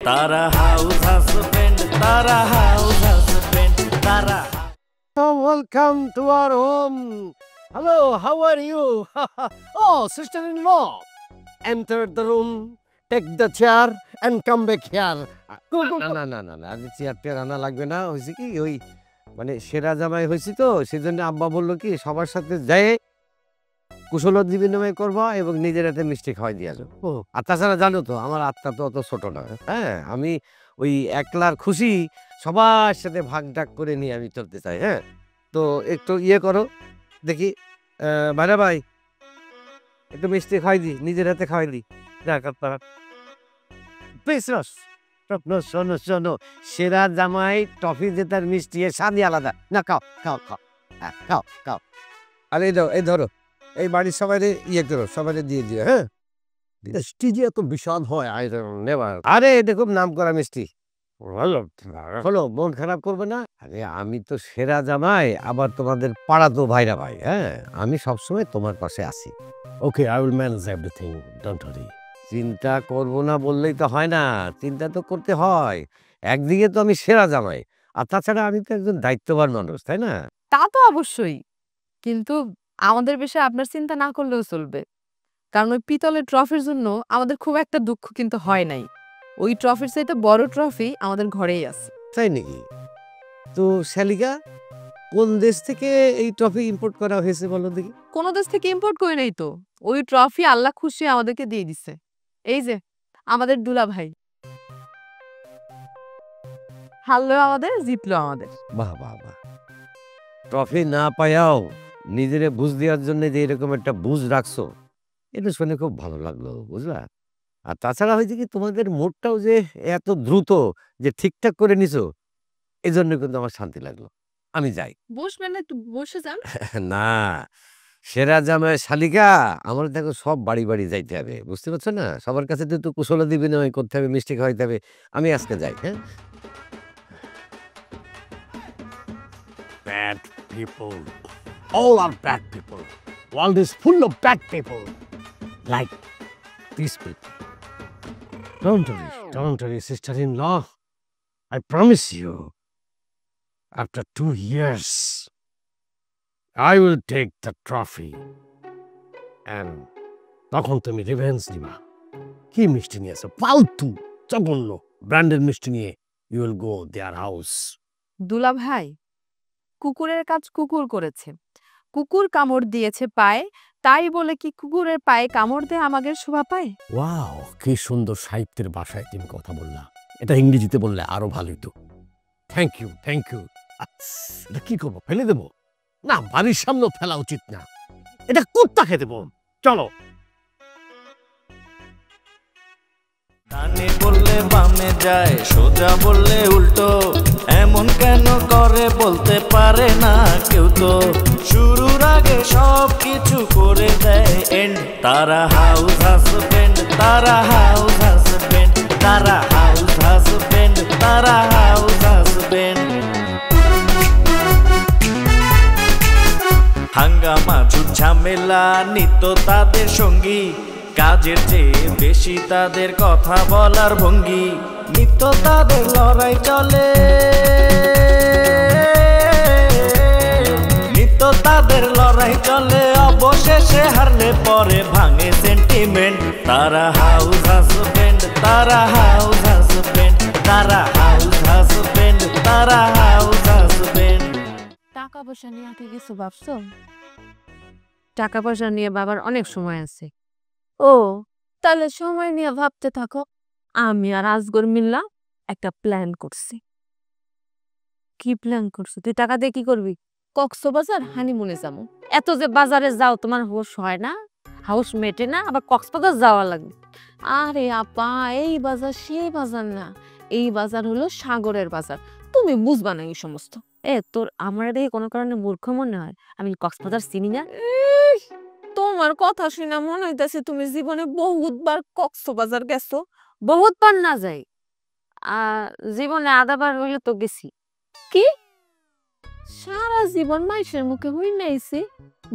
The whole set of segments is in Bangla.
তারা হাউস হাজবেন্ড, তারা হাউস হাজবেন্ড, তারা। Welcome to our home. Hello, how are you? Oh, sister-in-law. Enter the room, take the chair and come back here. না আজ চেয়ার টেয়ার আনা লাগবে না। হয়েছে কি ওই মানে সেরা জামাই হয়েছি তো সেজন্য আব্বা বললো কি সবার সাথে যাই কুশল বিনিময় করবো এবং নিজের হাতে মিষ্টি খাওয়াই দিয়ে আসবো। আর তাছাড়া জানো তো আমার আত্মা তো অত ছোট না। হ্যাঁ, আমি ওই একলার খুশি সবার সাথে ভাগ ডাক করে নিয়ে আমি চলতে চাই। হ্যাঁ, তো একটু ইয়ে করো দেখি ভাইরা ভাই একটু মিষ্টি খাওয়াই দি, নিজের হাতে খাওয়াই দি। শোনো শোনো, সেরা জামাই টফি যে তার মিষ্টি এর স্বাদই আলাদা। না খাও খাও খাও, হ্যাঁ খাও খাও। আরে এই ধরো এই বাড়ির সবাই ইয়ে করো, সবাই দিয়ে দিও। হ্যাঁ, মিষ্টি যে এত বিশাল হয় আরে এটা খুব নাম করা মিষ্টি। হলো মন খারাপ করবে না। আরে আমি তো সেরা জামাই, আবার তোমাদের পাড়া তো ভাইরা ভাই। হ্যাঁ, আমি সবসময় তোমার পাশে আছি। Okay, I will manage everything, don't worry. চিন্তা করবো না বললেই তো হয় না, চিন্তা তো করতে হয়। একদিকে তো আমি সেরা জামাই, আর তাছাড়া আমি তো একজন দায়িত্ববান মানুষ, তাই না? তা তো অবশ্যই, কিন্তু আমাদের বিষয়ে আপনার চিন্তা না করলেও চলবে। কারণ ওই পিতলের ট্রফির জন্য আমাদের খুব একটা দুঃখ কিন্তু হয় নাই। ওই ট্রফির চাইতে বড় ট্রফি আমাদের ঘরেই আছে। তাই নাকি? তো শালিকা, কোন দেশ থেকে এই ট্রফি ইম্পোর্ট করা হয়েছে বলো দেখি? কোনো দেশ থেকে ইম্পোর্ট করে নাই তো, ওই ট্রফি আল্লাহ খুশি আমাদেরকে দিয়ে দিছে। এই যে আমাদের দুলা ভাই হারলো আমাদের, জিতলো আমাদের। বাহ বাহ বাহ, ট্রফি না পায়াও নিজেরে বুঝ দেওয়ার জন্য যে এরকম একটা বুঝ রাখছো, এটা শুনে খুব ভালো লাগলো, বুঝলা? আর তাছাড়া হয়েছে কি তোমাদের মোড়টাও যে এত দ্রুত যে ঠিকঠাক করে নিছো, এই জন্য কিন্তু আমার শান্তি লাগলো। আমি যাই। বসবেন না, একটু বসে যান। না, সেরা জামাই শালিকা, আমার দেখো সব বাড়ি বাড়ি যাইতে হবে, বুঝতে পারছো না? সবার কাছে তো একটু কুশলাদি বিনিময় করতে হবে, মিষ্টি খাওয়াইতে হবে। আমি আজকে যাই। হ্যাঁ, Bad people. All are bad people. World is full of bad people. Like these people. don't worry, sister-in-law. I promise you, after 2 years, I will take the trophy. And তখন তুমি রিভেঞ্জ নিবা। কি মিষ্টি নিয়েছো? ফালতু জঘন্য ব্র্যান্ডের মিষ্টি নিয়ে you will go their house. দুলা ভাই, কুকুরের কাজ কুকুর করেছে, কুকুর কামড় দিয়েছে পায়ে, তাই বলে কি কুকুরের পায়ে কামড় দিয়ে আমাদের শোভা পায়? ওয়াও, কি সুন্দর সাহিত্যের ভাষায় তুমি কথা বললা। এটা ইংরেজিতে বললে আরো ভালো হতো। Thank you. এটা কি করবো, ফেলে দেবো? না, বাড়ির সামনেও ফেলা উচিত না, এটা কুত্তাকে দেবো। চলো। ডানে বললে বামে যায়, সোজা বললে উল্টো, এমন কেন করে বলতে পারে না কেউ তো। শুরুর আগে সব কিছু করে দেয় এন্ড। তারা হাউস হাজবেন্ড, তারা হাউস হাজবেন্ড, তারা হাউস হাজবেন্ড, তারা হাউস হাজবেন্ড। হাঙ্গামা ঝুট ঝামেলা নিত্য তাদের সঙ্গী, কাজের চেয়ে বেশি তাদের কথা বলার ভঙ্গি। নিত্য তাদের লড়াই চলে, নিত্য তাদের লড়াই চলে, অবশেষে হারলে পরে ভাঙে সেন্টিমেন্ট। তারা হাউস হাজবেন্ড, তারা হাউস হাজবেন্ড, তারা হাউস হাজবেন্ড, তারা হাউস হাজবেন্ড। টাকা পয়সা নিয়ে আগে কিছু ভাবছো? টাকা পয়সা নিয়ে বাবার অনেক সময় আছে। ও, তাহলে সময় নিয়ে ভাবতে থাকো। আমি আর আজগর মিল্লা একটা প্ল্যান করছি। কি প্ল্যান করছো? তুই টাকা দিয়ে কি করবি? কক্সবাজার হানিমুনে যাবো। এত যে বাজারে যাও, তোমার হোশ হয় না? হাউস মেটে না? আবার কক্সবাজার যাওয়া লাগবে? আরে আপা, এই বাজার সেই বাজার না, এই বাজার হলো সাগরের বাজার। তুমি বুঝবা না এই সমস্ত। তোর আমার দেখে কোনো কারণে মূর্খ মনে হয়? আমি কক্সবাজার চিনি না? তোমার কথা শুনে মনে হইতেছে তুমি জীবনে বহুতবার কক্সবাজার গেছো। বহুতবার না যাই, জীবনে আদাবার হইলে তো গেছি। কি সারা জীবন মানুষের মুখে হই নাইছি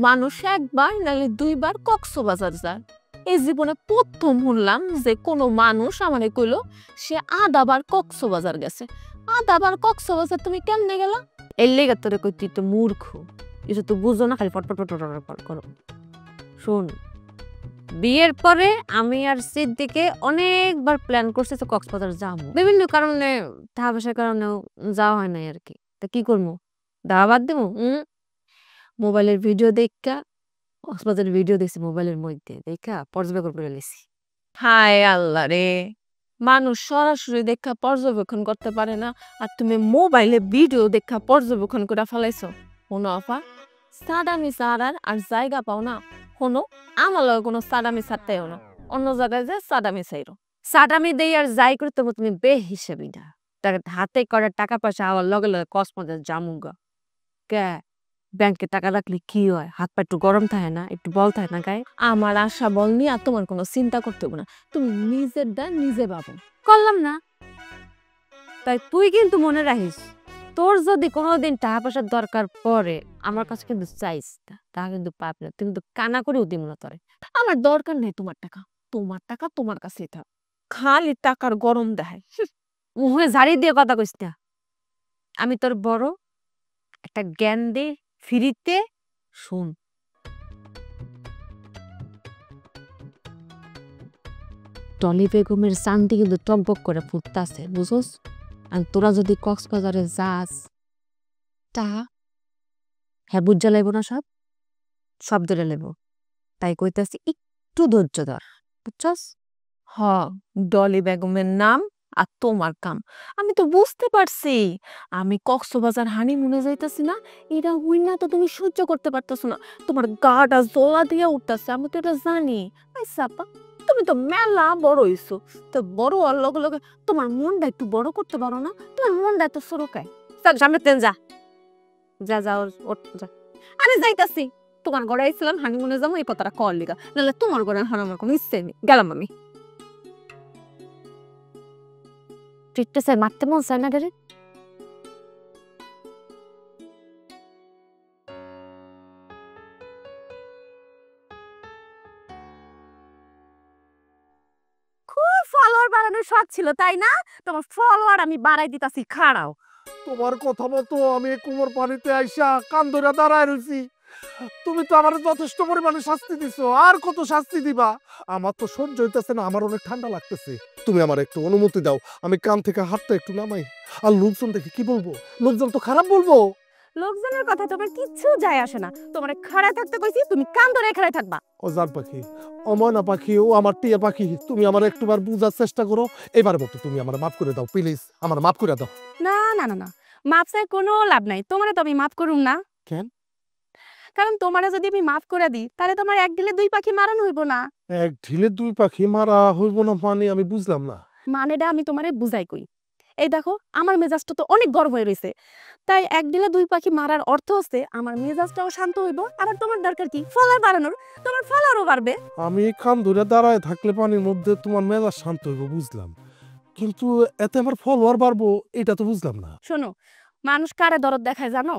মানুষ একবার নাহলে 2বার কক্সবাজার যায়। এই জীবনে প্রথম শুনলাম যে কোনো মানুষ আমারে কইলো সে আদাবার কক্সবাজার গেছে। আদাবার কক্সবাজার তুমি কেমনে গেলা? এর লেগে তোরে কই তুই তো মূর্খ, কিছু তো বুঝো না, খালি পটপট পটপট করো। শোন, বিয়ের পরে আমি আর সিদ্দিকে অনেকবার প্ল্যান করছি তো কক্সবাজার যাবো, বিভিন্ন কারণে টাকা পয়সার কারণেও যাওয়া হয় নাই আর কি। তা কি করবো, দাওয়া বাদ দেবো? মোবাইলের ভিডিও দেখা কক্সবাজারের ভিডিও দেখছি, মোবাইলের মধ্যে দেখা পর্যবেক্ষণ করে লেছি। হায় আল্লাহ রে, মানুষ সরাসরি দেখা পর্যবেক্ষণ করতে পারে না, আর তুমি মোবাইলে ভিডিও দেখা পর্যবেক্ষণ করে ফেলাইছো। কোনো আফা সাদামি সারার আর জায়গা পাও না, কোনো আমার লগে কোনো সাদামি সারতেও না, অন্য জায়গায় যে সাদামি চাইরো। সাদামি দেই আর যাই করতে তুমি বে হিসেবে না, তার হাতে করে টাকা পয়সা আবার লগে লগে কক্সবাজার জামুগা। কে ব্যাংকে টাকা রাখলে কি হয়, হাত পা একটু গরম থাকে না, একটু বল থাকে না গায়ে? আমার আশা বল নিয়ে আর তোমার কোনো চিন্তা করতে হবে না, তুমি নিজের দা নিজে পাবো। করলাম না? তাই তুই কিন্তু মনে রাখিস, তোর যদি কোনোদিন টাকা পয়সার দরকার পড়ে আমার কাছে কিন্তু চাইস না, তা কিন্তু পাবি না, তুই কিন্তু কানা করেও দিব না তোরে। আমার দরকার নেই তোমার টাকা, তোমার টাকা তোমার কাছেই থাক। খালি টাকার গরম দেখায়, মুখে ঝাড়ি দিয়ে কথা কইস না। আমি তোর বড়, একটা জ্ঞান দে ফ্রিতে, শুন। টলি বেগমের চান্দি কিন্তু টকবক করে ফুটতাছে, বুঝোস? আর তোরা যদি কক্সবাজারে যাস, তা হ্যাঁ বুঝা লাগব না, সব সব ধরে লাগব। তাই কইতাছি একটু ধৈর্য ধর, বুঝছস? হ, ডলি বেগমের নাম আর তোমার কাম আমি তো বুঝতে পারছি। আমি কক্সবাজার হানিমুনে যাইতাছি না, এটা উইনা তো তুমি সহ্য করতে পারতেছো না, তোমার গাটা জ্বলা দিয়ে উঠতেছে, আমি তো এটা জানি। আচ্ছা আপা, তুমি তো মেলা বড় হইছো, তো বড় হওয়ার লগে লগে তোমার মনটা একটু বড় করতে পারো না? তোমার মনটা এত সরকায়। সামনে তেন যা, যা যা ওঠ যা। আমি যাইতাছি, তোমার ঘরে আইছিলাম হানিমুনে যাবো এই কথাটা কল লিগা, নাহলে তোমার ঘরে হার আমার কোনো ইচ্ছে নেই। গেলাম আমি। ট্রিটটা মারতে মন চায় না রে। খুব ফলোয়ার বাড়ানোর শখ ছিল তাই না? তোমার ফলোয়ার আমি বাড়াই দিতাছি, খাড়াও। তোমার কথা মতো আমি কুমোর পানিতে আইসা কান ধরে দাঁড়ায় রইছি। তুমি তো আমার যথেষ্ট পরিমাণে শাস্তি দিছো, আর কত শাস্তি দিবা? আমার তো সহ্য হইতেছে না, আমার অনেক ঠান্ডা লাগতেছে। তুমি আমার একটু অনুমতি দাও, আমি কান থেকে হাতটা একটু নামাই। আর লোকজন দেখে কি বলবো? লোকজন তো খারাপ বলবো। লোকজনের কথা তোমার কিচ্ছু যায় আসে না, তোমার খাড়ায় থাকতে কইছি, তুমি কান ধরে খাড়ায় থাকবা। ও জান পাখি, ও ময়না পাখি, ও আমার টিয়া পাখি, তুমি আমার একটুবার বুঝার চেষ্টা করো। এবার মতো তুমি আমার মাফ করে দাও, প্লিজ আমার মাফ করে দাও। না না না না, মাফ চাই কোনো লাভ নাই, তোমারে তো আমি মাফ করুম না। কেন? কারণ তোমারে যদি আমি মাফ করে দিই, তাহলে তোমার এক ঢিলে দুই পাখি মারানো হইব না। এক ঢিলে দুই পাখি মারা হইব না মানে আমি বুঝলাম না। মানেটা আমি তোমারে বুঝাই কই। এই দেখো, আমার মেজাজটা তো অনেক গরম হয়ে রয়েছে, তাই এক ঢিলে দুই পাখি মারার অর্থ হচ্ছে আমার মেজাজটাও শান্ত হইব, আবার তোমার দরকার কি ফলার বাড়ানোর, তোমার ফলারও বাড়বে। আমি কান ধরে দাঁড়ায় থাকলে পানির মধ্যে তোমার মেজাজ শান্ত হইব বুঝলাম, কিন্তু এতে আমার ফলোয়ার বাড়বো এটা তো বুঝলাম না। শোনো, মানুষ কারে দরদ দেখায় জানো?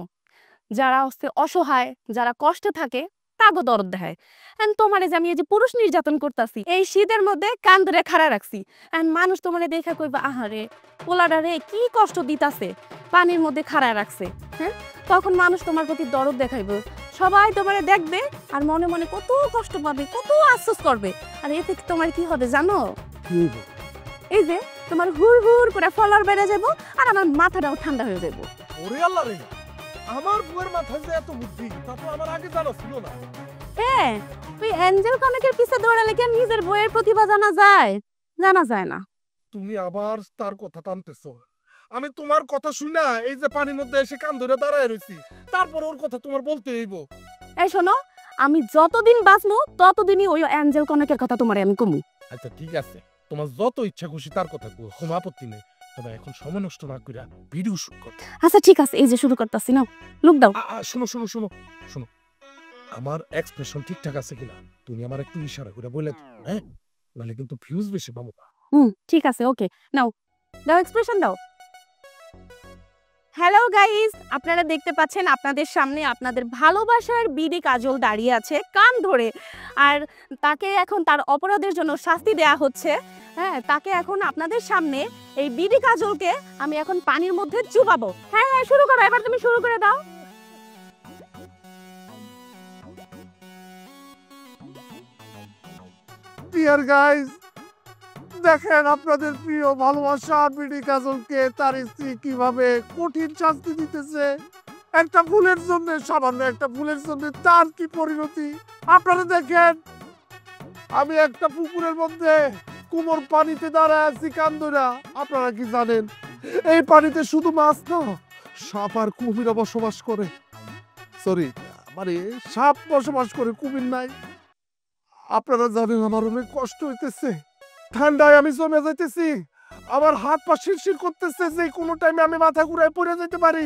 যারা হচ্ছে অসহায়, যারা কষ্টে থাকে, তাগো দরদ দেখায়। এন্ড তোমারে যে আমি এই যে পুরুষ নির্যাতন করতেছি এই শীতের মধ্যে কান ধরে খাড়া রাখছি, এন্ড মানুষ তোমারে দেখা কইবা আহারে পোলাডা রে কি কষ্ট দিতাছে, পানির মধ্যে খাড়া রাখছে। হ্যাঁ, তখন মানুষ তোমার প্রতি দরদ দেখাইবে, সবাই তোমারে দেখবে আর মনে মনে কত কষ্ট পাবে, কত আফসোস করবে। আর এতে তোমার কি হবে জানো? এই যে তোমার হুর হুর করে ফলার বেড়ে যাবো, আর আমার মাথাটাও ঠান্ডা হয়ে যাবো। ওরে আল্লাহ রে, আমার বুয়ের মাথায় যে এত বুদ্ধি তা তো আমার আগে জানা ছিল না। হ্যাঁ, ওই অ্যাঞ্জেল কনকের পিছে দৌড়ালে কি নিজের বইয়ের প্রতিভা জানা যায়? জানা যায় না। তুমি আবার তার কথা টানতেছো। আমি তোমার কথা শুনা এই যে পানির মধ্যে এসে কান ধরে দাঁড়ায় রইছি, তারপর ওর কথা তোমার বলতে হইব। এই শোনো, আমি যতদিন বাঁচবো ততদিনই ওই অ্যাঞ্জেল কনকের কথা তোমারে আমি কমু। আচ্ছা ঠিক আছে, তোমার যত ইচ্ছা খুশি তার কথা কও, কোনো আপত্তি নেই। তবে এখন সময় নষ্ট না কইরা ভিডিও শুট কর। আচ্ছা ঠিক আছে, এই যে শুরু করতেছি না, লুক দাও। শোনো শোনো শোনো শোনো, আমার এক্সপ্রেশন ঠিকঠাক আছে কিনা তুমি আমার একটু ইশারা করে বলে দাও, হ্যাঁ? নাহলে কিন্তু ভিউজ বেশি পাবো না। ঠিক আছে, ওকে, নাও দাও এক্সপ্রেশন দাও। হ্যালো গাইস, আপনারা দেখতে পাচ্ছেন আপনাদের সামনে আপনাদের ভালোবাসার বিডি কাজল দাঁড়িয়ে আছে কান ধরে। আর তাকে এখন তার অপরাধের জন্য শাস্তি দেয়া হচ্ছে। হ্যাঁ, তাকে এখন আপনাদের সামনে এই বিডি কাজলকে আমি এখন পানির মধ্যে চুবাবো। হ্যাঁ হ্যাঁ, শুরু করো, এবার তুমি শুরু করে দাও। ডিয়ার গাইস, দেখেন আপনাদের প্রিয় ভালোবাসা বিডি কাজলকে তার স্ত্রী কিভাবে কঠিন শাস্তি দিতেছে। একটা ভুলের জন্য, সামান্য একটা ভুলের জন্য তার কি পরিণতি আপনারা দেখেন। আমি একটা পুকুরের মধ্যে কোমর পানিতে দাঁড়ায় আছি কান্দরা। আপনারা কি জানেন এই পানিতে শুধু মাছ না, সাপ আর কুমিরও বসবাস করে। সরি, মানে সাপ বসবাস করে, কুমির নাই। আপনারা জানেন আমার অনেক কষ্ট হইতেছে, ঠান্ডায় আমি জমে যাইতেছি, আমার হাত পা শিরশির করতেছে, যে কোনো টাইমে আমি মাথা ঘুরায় পড়ে যেতে পারি।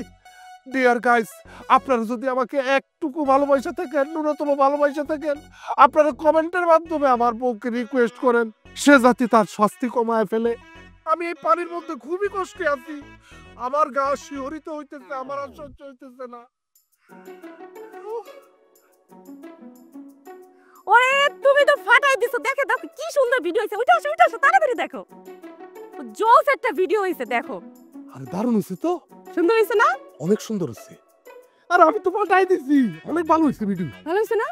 ডিয়ার গাইস, আপনারা যদি আমাকে একটুকু ভালোবাসা থাকেন, ন্যূনতম ভালোবাসা থাকেন, আপনারা কমেন্টের মাধ্যমে আমার বউকে রিকোয়েস্ট করেন সে যাতে তার শাস্তি কমায় ফেলে। আমি এই পানির মধ্যে খুবই কষ্টে আছি, আমার গা শিহরিত হইতেছে, আমার আর সহ্য হইতেছে না। ওরে তুমি তো ফাটাই দিছো, দেখে দেখো কি সুন্দর ভিডিও হইছে। ওইটা আসো তাড়াতাড়ি দেখো, জোস একটা ভিডিও হইছে, দেখো। আরে দারুণ হইছে তো, সুন্দর হইছে না? অনেক সুন্দর হইছে। আর আমি তো পাল্টাই দিছি, অনেক ভালো হইছে ভিডিও। ভালো হইছে না?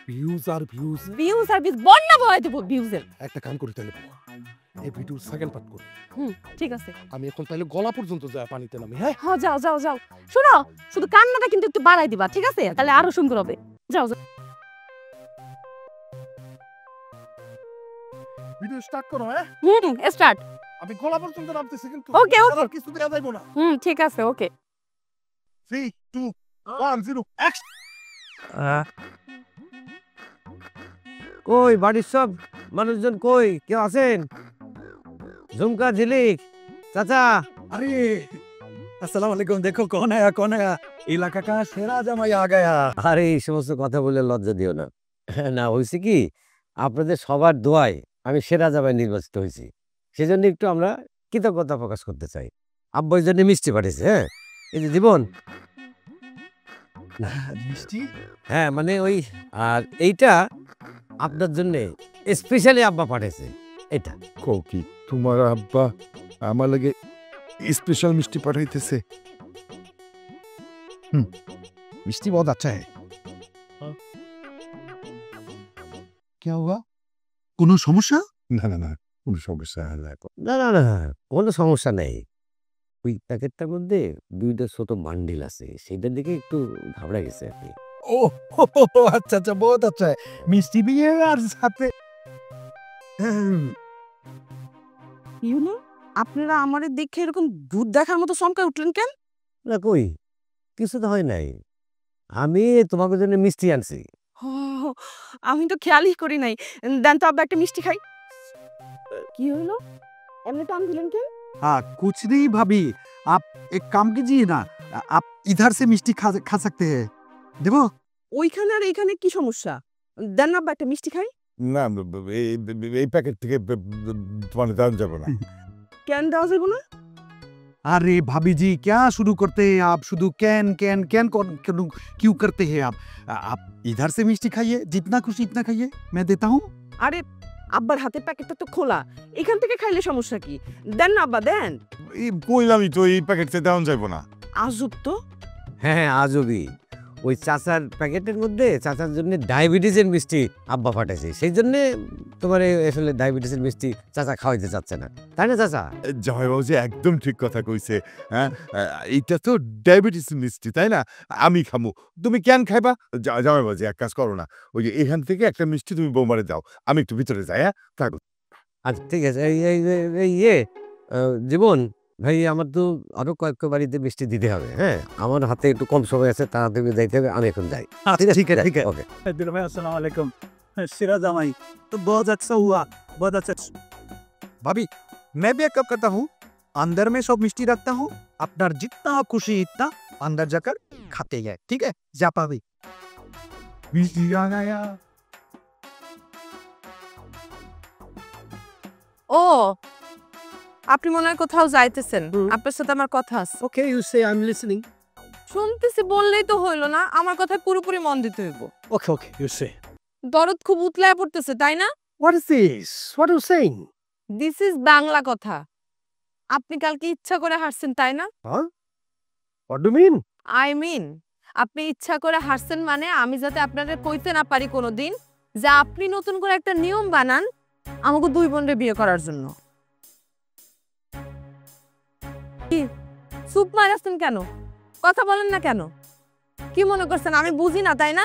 ভিউজ আর ভিউজ, ভিউজ আর ভিউজ বন্যা বয় দেব ভিউজের। একটা কাম করি তাহলে, এই ভিডিওর সেকেন্ড পার্ট করি। ঠিক আছে, আমি এখন তাহলে গলা পর্যন্ত যায় পানিতে নামি। হ্যাঁ হ্যাঁ, যাও। শোনো, শুধু কান্নাটা কিন্তু একটু বাড়াই দিবা, ঠিক আছে? তাহলে আরো সুন্দর হবে। যাও। ভিডিও স্টার্ট করো। হ্যাঁ স্টার্ট। আমি গলা পর্যন্ত নামতেছি, কিন্তু ওকে। আর কিছু দেয়া যাইবো না। ঠিক আছে, ওকে। 3 2 1 0 অ্যাকশন। কই বাড়ির সব মানুষজন কই, কেউ আছেন? ঝুমকা, ঝিলিক, চাচা। अरे अस्सलाम वालेकुम। देखो कौन है इलाका का शेरा जमाई आ गया। আরে এই সমস্ত কথা বলে লজ্জা দিও না। না, হয়েছে কি, আপনাদের সবার দোয়ায় আমি সেরা জামাই নির্বাচিত হয়েছি, সেজন্য একটু আমরা কৃতজ্ঞতা প্রকাশ করতে চাই। আব্বাই জন্য মিষ্টি পাঠিয়েছে। হ্যাঁ, এই যে জীবন। मिष्टी হ্যাঁ, মানে ওই, আর এইটা আপনার জন্য স্পেশালি আব্বা পাঠিয়েছে। এটা কি তোমার আব্বা আমার লাগে স্পেশাল মিষ্টি পাঠাইতেছে? मिष्टी बहुत अच्छा है। क्या हुआ? কোনো সমস্যা? না না না, কোনো সমস্যা নাই। না না না, কোনো সমস্যা নেই। ওই প্যাকেটটার মধ্যে 2টা ছোট বান্ডিল আছে, সেটার দিকে একটু ঘাবড়ে গেছে আর কি। ओ अच्छा अच्छा, बहुत अच्छा है। मिष्टी भी है और साथ में ইউনো, আপনারা আমারে দেখে এরকম ভূত দেখার মতো চমকায় উঠলেন কেন? না কই, কিছু তো হয় নাই। আমি তোমাকে জন্য মিষ্টি আনছি। ও, আমি তো খেয়ালই করি নাই। দেন তো আব্বা একটা মিষ্টি খাই। কি হলো, এমনি টান দিলেন কেন? हाँ कुछ नहीं भाभी, आप एक काम कीजिए ना, आप इधर से मिष्टी खा सकते हैं। देखो ওইখানে আর এইখানে কি সমস্যা? দেন না আব্বা একটা মিষ্টি খাই। না, এই প্যাকেট থেকে তোমার দাম যাবে না। কেন দেওয়া যাবে না? अरे भाभी जी क्या शुरू करते हैं आप, शुद्ध कैन कैन कैन क्यों करते हैं आप इधर से मिष्टी खाइए, जितना खुशी इतना खाइए, मैं देता हूँ। আরে আব্বার হাতের প্যাকেটটা তো খোলা, এখান থেকে খাইলে সমস্যা কি? দেন না আব্বা, দেন। এই কইলামই তো, এই প্যাকেট থেকে দাম যাবে না। আজব তো। হ্যাঁ, আজবি। ওই চাচার প্যাকেটের মধ্যে চাচার জন্য ডায়াবেটিসের মিষ্টি আব্বা পাঠাইছে, সেই জন্য তোমার আসলে ডায়াবেটিসের মিষ্টি চাচা খাওয়াইতে চাচ্ছে না, তাই না চাচা? জামাইবাবু যে একদম ঠিক কথা কইছে। হ্যাঁ, এইটা তো ডায়াবেটিস মিষ্টি, তাই না? আমি খামু, তুমি কেন খাইবা? জামাইবাবু যে এক কাজ করো না, ওই যে এখান থেকে একটা মিষ্টি তুমি বৌমারে দাও, আমি একটু ভিতরে যাই। হ্যাঁ থাকো। আচ্ছা ঠিক আছে। জীবন ভাই, আমার তো আরো কয়েকটা বাড়িতে মিষ্টি দিতে হবে। হ্যাঁ, আমার হাতে একটু কম সময় আছে, তাড়াতাড়ি যাইতে হবে, আমি এখন যাই। ठीक है ওকে। दिल भाई अस्सलाम वालेकुम। शेरा जमाई तो बहुत अच्छा हुआ, बहुत अच्छा। भाभी मैं भी एक कप करता हूँ, अंदर में सब मिष्टी रखता हूँ, अपना जितना खुशी इतना अंदर जाकर खाते हैं, ठीक है? जा भाभी। মিষ্টি आ गया। ও আপনি মনে হয় কোথাও যাইতেছেন, আপনার সাথে আমার কথা আছে। Okay, you say I'm listening. শুনতেছি বললেই তো হইলো না, আমার কথায় পুরোপুরি মন দিতে হইব। Okay, you say. দরদ খুব উতলায় পড়তেছে, তাই না? What is this? What are you saying? This is Bangla কথা। আপনি কালকে ইচ্ছা করে হারছেন, তাই না? Huh? What do you mean? I mean আপনি ইচ্ছা করে হারছেন মানে আমি যাতে আপনাদের কইতে না পারি কোনোদিন যে আপনি নতুন করে একটা নিয়ম বানান আমাকে 2 বোনরে বিয়ে করার জন্য। কি চুপ মারাছেন কেন? কথা বলেন না কেন? কি মনে করছেন আমি বুঝি না, তাই না?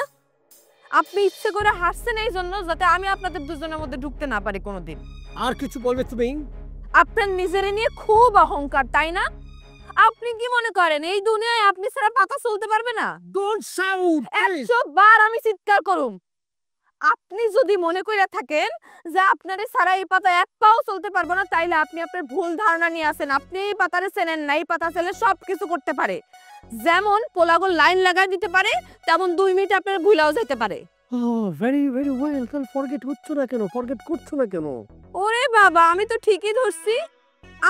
আপনি ইচ্ছে করে হারছেন এই জন্য যাতে আমি আপনাদের দুজনের মধ্যে ঢুকতে না পারি কোনোদিন। আর কিছু বলবে তুমি? আপনার নিজের নিয়ে খুব অহংকার, তাই না? আপনি কি মনে করেন এই দুনিয়ায় আপনি ছাড়া পাতা চলতে পারবে না? Don't shout, please. 100 বার আমি চিৎকার করুম। আপনি যদি মনে করে থাকেন যে আপনারে ছাড়া এই পাতা এক পাও চলতে পারবো না, তাইলে আপনি আপনার ভুল ধারণা নিয়ে আসেন। আপনি এই পাতারে চেনেন না। এই পাতা ছেলে সব কিছু করতে পারে। যেমন পোলাগো লাইন লাগাই দিতে পারে, তেমন 2 মিনিট আপনার ভুলাও যেতে পারে। Oh, very, very well. তাহলে forget হচ্ছে না কেন? Forget করছো না কেন? ওরে বাবা, আমি তো ঠিকই ধরছি।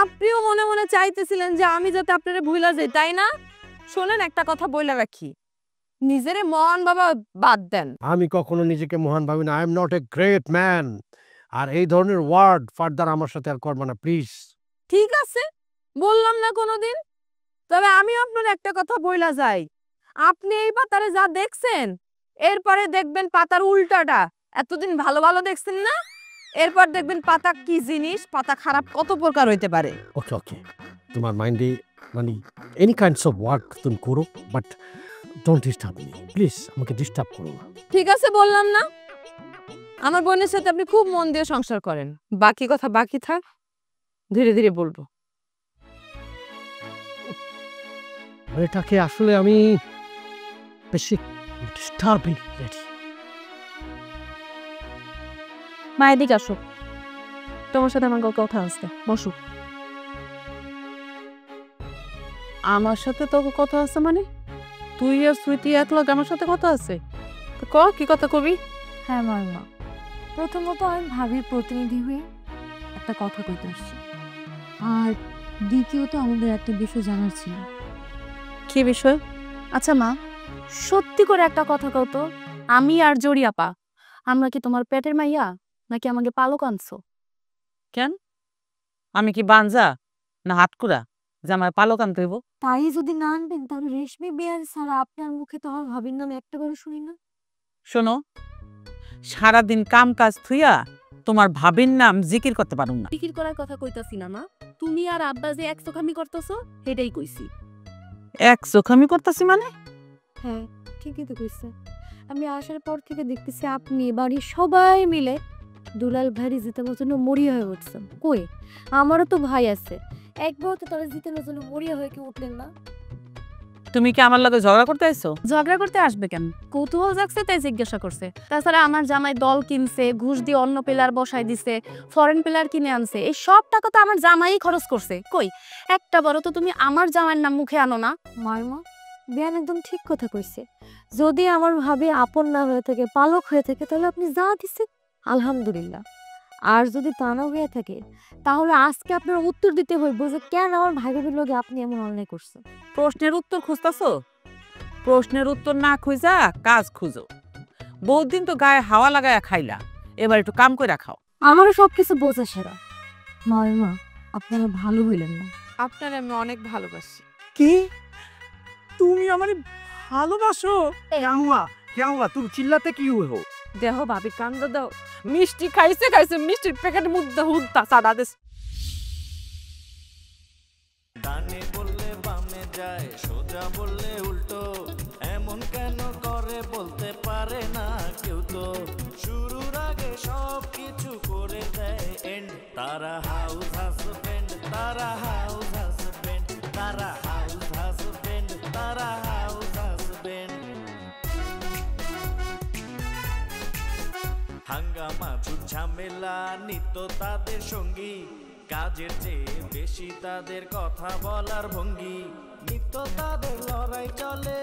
আপনিও মনে মনে চাইতেছিলেন যে আমি যাতে আপনারে ভুলা যাই, তাই না? শোনেন, একটা কথা বইলা রাখি, নিজেরে মহান বাবা বাদ দেন। আমি কখনো নিজেকে মহান ভাবি না। I am not a great man. আর এই ধরনের ওয়ার্ড ফার্দার আমার সাথে আর করবে না, প্লিজ। ঠিক আছে, বললাম না কোনোদিন। তবে আমি আপনার একটা কথা বইলা যাই, আপনি এই পাতারে যা দেখছেন এরপরে দেখবেন পাতার উল্টাটা। এতদিন ভালো ভালো দেখছেন না, এরপর দেখবেন পাতা কি জিনিস, পাতা খারাপ কত প্রকার হইতে পারে। ওকে ওকে, তোমার মাইন্ডে মানে এনি কাইন্ডস অফ ওয়ার্ক তুমি করো, but don't disturb me please. আমাকে ডিস্টার্ব করো না। ঠিক আছে, বললাম না? আমার বোনের সাথে আপনি খুব মন দিয়ে সংসার করেন। বাকি কথা বাকি থাক, ধীরে ধীরে বলবো। এটাকে আসলে আমি বেশি ডিস্টার্বিং রেডি। মা এদিকে আসো, তোমার সাথে আমার কথা আছে, বসো। আমার সাথে তো কথা আছে মানে? তুই আর সুইটি একলা আমার সাথে কথা আছে? তো ক, কি কথা কবি? হ্যাঁ মারমা, প্রথমত আমি ভাবির প্রতিনিধি হয়ে একটা কথা কইতে আসছি, আর দ্বিতীয়ত আমাদের একটা বিষয় জানার ছিল। কি বিষয়? আচ্ছা মা, সত্যি করে একটা কথা কও তো, আমি আর জড়িয়াপা আমরা কি তোমার পেটের মাইয়া নাকি আমাকে পালক আনছো? কেন? আমি কি বাঞ্জা না হাতকুড়া যে আমার পালক আনতে হইব? তাই যদি না আনবেন তাহলে রেশমি বিয়ার ছাড়া আপনার মুখে তো আমার ভাবির নামে একটা করে শুনি না। শোনো, সারাদিন কাম কাজ থুইয়া তোমার ভাবির নাম জিকির করতে পারুম না। জিকির করার কথা কইতাছি না মা, তুমি আর আব্বা যে এক চোখামি করতেছো সেটাই কইছি। এক চোখামি করতেছি মানে? হ্যাঁ ঠিকই তো কইছে। আমি আসার পর থেকে দেখতেছি আপনি বাড়ির সবাই মিলে দুলাল ভাইয়ের জিতানোর জন্য মরিয়া হয়ে উঠছেন। কই, আমারও তো ভাই আছে, একবার তো তারা জিতানোর জন্য মরিয়া হয়ে কি উঠলেন না? তুমি কি আমার লগে ঝগড়া করতে আইছো? ঝগড়া করতে আসবে কেন? কৌতূহল জাগছে তাই জিজ্ঞাসা করছে। তাছাড়া আমার জামাই দল কিনছে, ঘুষ দিয়ে অন্য পিলার বসাই দিছে, ফরেন পিলার কিনে আনছে, এই সব টাকা তো আমার জামাই খরচ করছে। কই একটা বড় তো তুমি আমার জামাইয়ের নাম মুখে আনো না। মারমা বিয়ান একদম ঠিক কথা কইছে। যদি আমার ভাবি আপন না হয়ে থাকে, পালক হয়ে থাকে, তাহলে আপনি যা দিচ্ছেন আলহামদুলিল্লাহ। আর যদি তা না হয়ে থাকে তাহলে আজকে আপনার উত্তর দিতে হইব যে কেন আমার ভাই ভাবির লগে আপনি এমন অন্যায় করছেন। প্রশ্নের উত্তর খুঁজতেছো? প্রশ্নের উত্তর না খুঁজা কাজ খুঁজো। বহুদিন তো গায়ে হাওয়া লাগায়া খাইলা, এবার একটু কাম করে খাও। আমারও সবকিছু বোঝা সেরা। মারমা আপনারা ভালো হইলেন না। আপনার আমি অনেক ভালোবাসি। কি তুমি আমারে ভালোবাসো? क्या हुआ तुम चिल्लाते क्यों हो? দেহ ভাবি কান্দ দাও। মিষ্টি খাইছে খাইছে, মিষ্টির প্যাকেট মুদ্দা হুদ্দা সাদা দেশ। ডানে বললে বামে যায়, সোজা বললে উল্টো, এমন কেন করে বলতে পারে না কেউ তো। শুরুর আগে সব কিছু করে দেয় এন্ড। তারা হাউস হাজবেন্ড, তারা হাউস হাজবেন্ড, তারা হাউস হাজবেন্ড, তারা হাউস হাজবেন্ড। হাঙ্গামা ঝামেলা নিত্য তাদের সঙ্গী, কাজের চেয়ে বেশি তাদের কথা বলার ভঙ্গি, নিত্য তাদের লড়াই চলে।